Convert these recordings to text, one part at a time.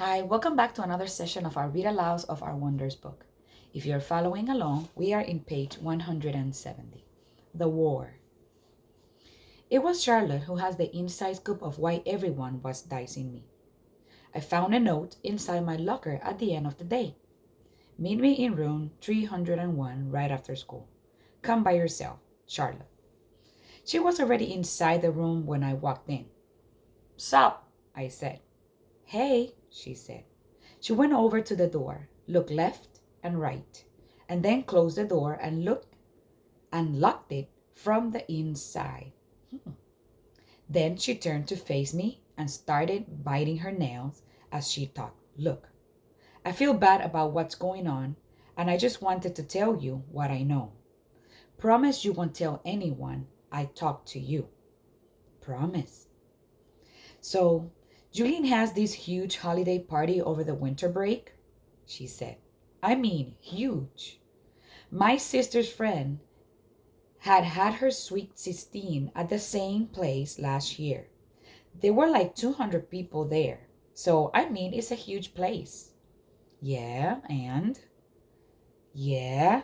Hi, welcome back to another session of our Read Alouds of Our Wonders book. If you're following along, we are in page 170, The War. It was Charlotte who has the inside scoop of why everyone was dicing me. I found a note inside my locker at the end of the day. Meet me in room 301 right after school. Come by yourself, Charlotte. She was already inside the room when I walked in. Sup, I said. Hey, she said. She went over to the door, looked left and right, and then closed the door and locked it from the inside. Then she turned to face me and started biting her nails as she thought, Look, I feel bad about what's going on, and I just wanted to tell you what I know. Promise you won't tell anyone I talked to you. Promise. So, Julian has this huge holiday party over the winter break, she said. I mean, huge. My sister's friend had her sweet 16 at the same place last year. There were like 200 people there. So, I mean, it's a huge place. Yeah, and? Yeah,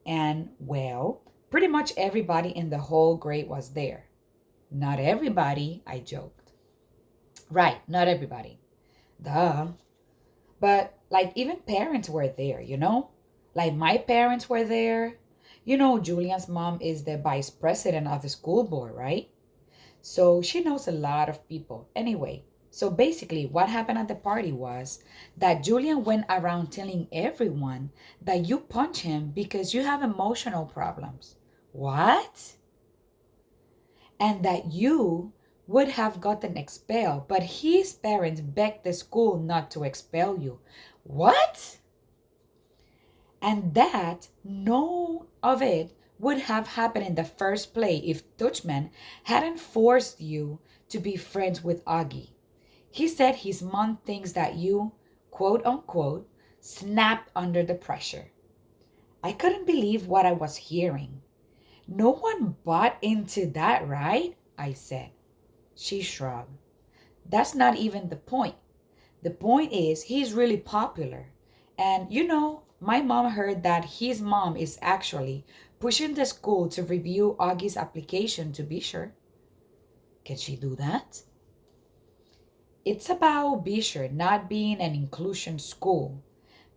and well, pretty much everybody in the whole grade was there. Not everybody, I joked. Right, not everybody. Duh. But like even parents were there, you know? Like my parents were there. You know, Julian's mom is the vice president of the school board, right? So she knows a lot of people. Anyway, so basically what happened at the party was that Julian went around telling everyone that you punch him because you have emotional problems. What? And that you would have gotten expelled, but his parents begged the school not to expel you. What? And that none of it would have happened in the first place if Dutchman hadn't forced you to be friends with Augie. He said his mom thinks that you, quote unquote, snapped under the pressure. I couldn't believe what I was hearing. No one bought into that, right? I said. She shrugged. That's not even the point. The point is, he's really popular. And you know, my mom heard that his mom is actually pushing the school to review Augie's application to be sure. Can she do that? It's about Bisher not being an inclusion school.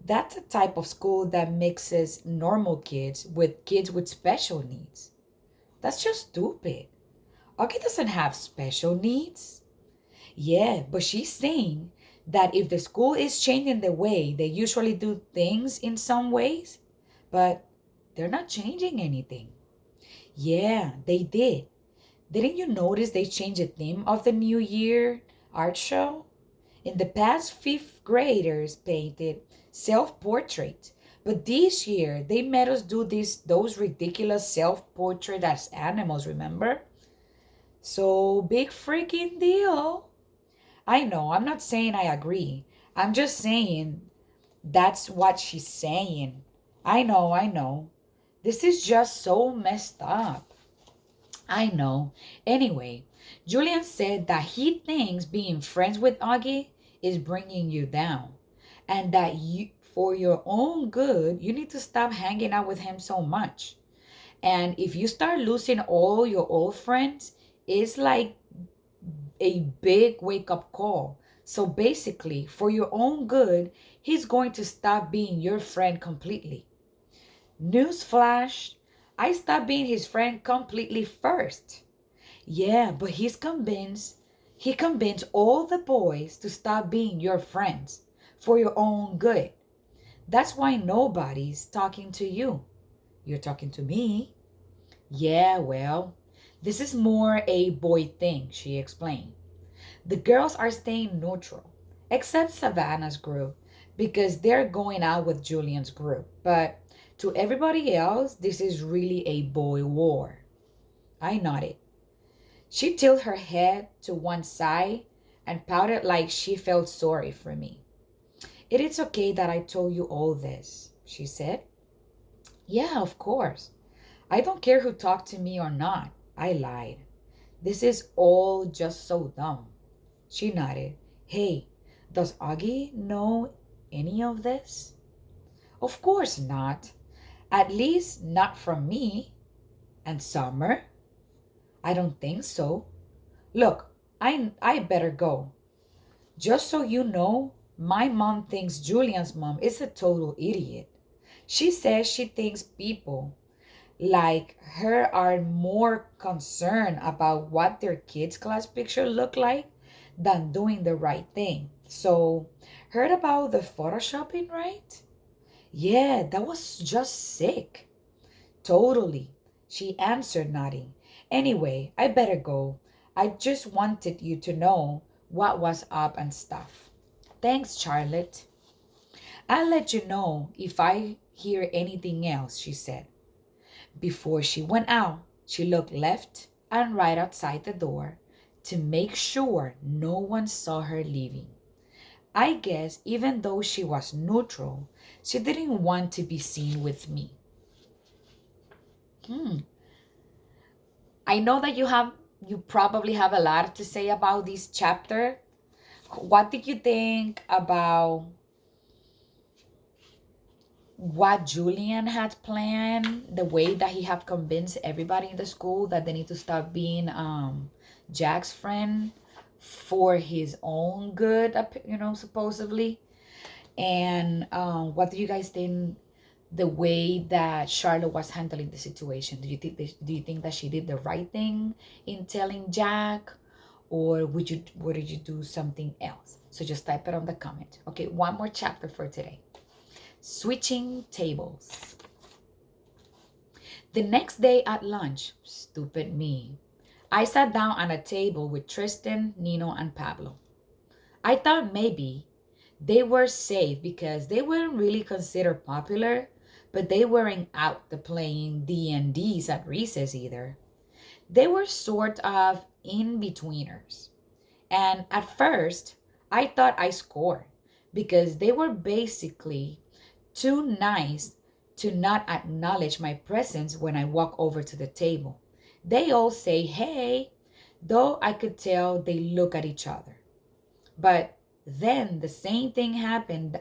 That's a type of school that mixes normal kids with special needs. That's just stupid. Augie doesn't have special needs. Yeah, but she's saying that if the school is changing the way they usually do things in some ways, but they're not changing anything. Yeah, they did. Didn't you notice they changed the theme of the New Year art show? In the past, fifth graders painted self-portraits, but this year they made us do those ridiculous self-portrait as animals, remember? So big freaking deal. I know, I'm not saying I agree. I'm just saying that's what she's saying. I know. This is just so messed up. I know. Anyway, Julian said that he thinks being friends with Augie is bringing you down. And that you, for your own good, you need to stop hanging out with him so much. And if you start losing all your old friends, it's like a big wake up call. So basically, for your own good, he's going to stop being your friend completely. Newsflash, I stopped being his friend completely first. Yeah, but he convinced all the boys to stop being your friends for your own good. That's why nobody's talking to you. You're talking to me. Yeah, well, this is more a boy thing, she explained. The girls are staying neutral, except Savannah's group, because they're going out with Julian's group. But to everybody else, this is really a boy war. I nodded. She tilted her head to one side and pouted like she felt sorry for me. It is okay that I told you all this, she said. Yeah, of course. I don't care who talked to me or not. I lied. This is all just so dumb. She nodded. Hey, Does Augie know any of this? Of course not. At least not from me. And Summer? I don't think so. Look, I better go. Just so you know, my mom thinks Julian's mom is a total idiot. She says she thinks people like her are more concerned about what their kids' class picture look like than doing the right thing. So, heard about the photoshopping, right? Yeah, that was just sick. Totally, she answered, nodding. Anyway, I better go. I just wanted you to know what was up and stuff. Thanks, Charlotte. I'll let you know if I hear anything else, she said. Before she went out, she looked left and right outside the door to make sure no one saw her leaving. I guess even though she was neutral, she didn't want to be seen with me. Hmm. I know that you probably have a lot to say about this chapter. What did you think about what Julian had planned, the way that he had convinced everybody in the school that they need to stop being Jack's friend for his own good, supposedly? And what do you guys think the way that Charlotte was handling the situation? Do you think that she did the right thing in telling Jack, or would you do something else? So just type it on the comment. Okay, one more chapter for today. Switching tables. The next day at lunch, stupid me, I sat down at a table with Tristan, Nino, and Pablo. I thought maybe they were safe because they weren't really considered popular, but they weren't out to playing D&Ds at recess either. They were sort of in-betweeners. And at first, I thought I scored because they were basically too nice to not acknowledge my presence when I walk over to the table. They all say, hey, though I could tell they look at each other. But then the same thing happened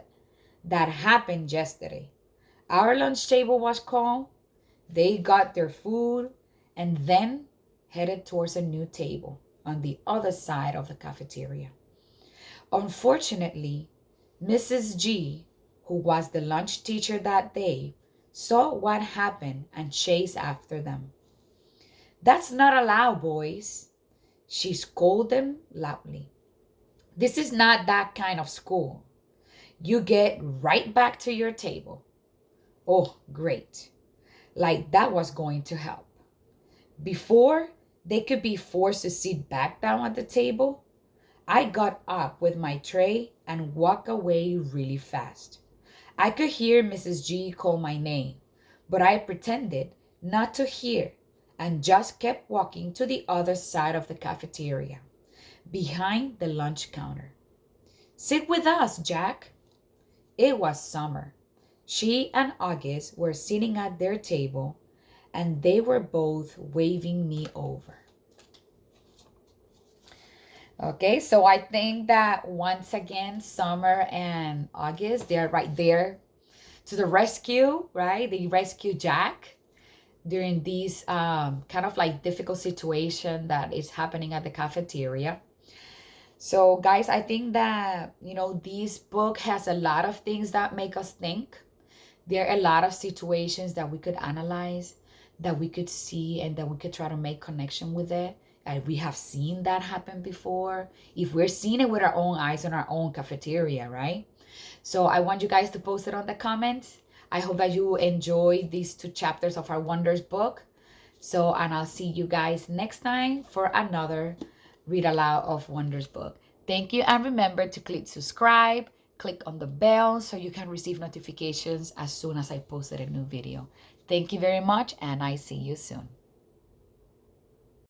that happened yesterday. Our lunch table was called, they got their food, and then headed towards a new table on the other side of the cafeteria. Unfortunately, Mrs. G, who was the lunch teacher that day, saw what happened and chased after them. That's not allowed, boys, she scolded them loudly. This is not that kind of school. You get right back to your table. Oh, great. Like that was going to help. Before they could be forced to sit back down at the table, I got up with my tray and walked away really fast. I could hear Mrs. G call my name, but I pretended not to hear and just kept walking to the other side of the cafeteria, behind the lunch counter. Sit with us, Jack. It was Summer. She and August were sitting at their table, and they were both waving me over. Okay, so I think that once again, Summer and August, they're right there to the rescue, right? They rescue Jack during this kind of like difficult situation that is happening at the cafeteria. So, guys, I think that, this book has a lot of things that make us think. There are a lot of situations that we could analyze, that we could see, and that we could try to make connection with it. We have seen that happen before. If we're seeing it with our own eyes in our own cafeteria, right? So I want you guys to post it on the comments. I hope that you enjoy these 2 chapters of our Wonders book. So, and I'll see you guys next time for another Read Aloud of Wonders book. Thank you, and remember to click subscribe, click on the bell so you can receive notifications as soon as I posted a new video. Thank you very much, and I see you soon.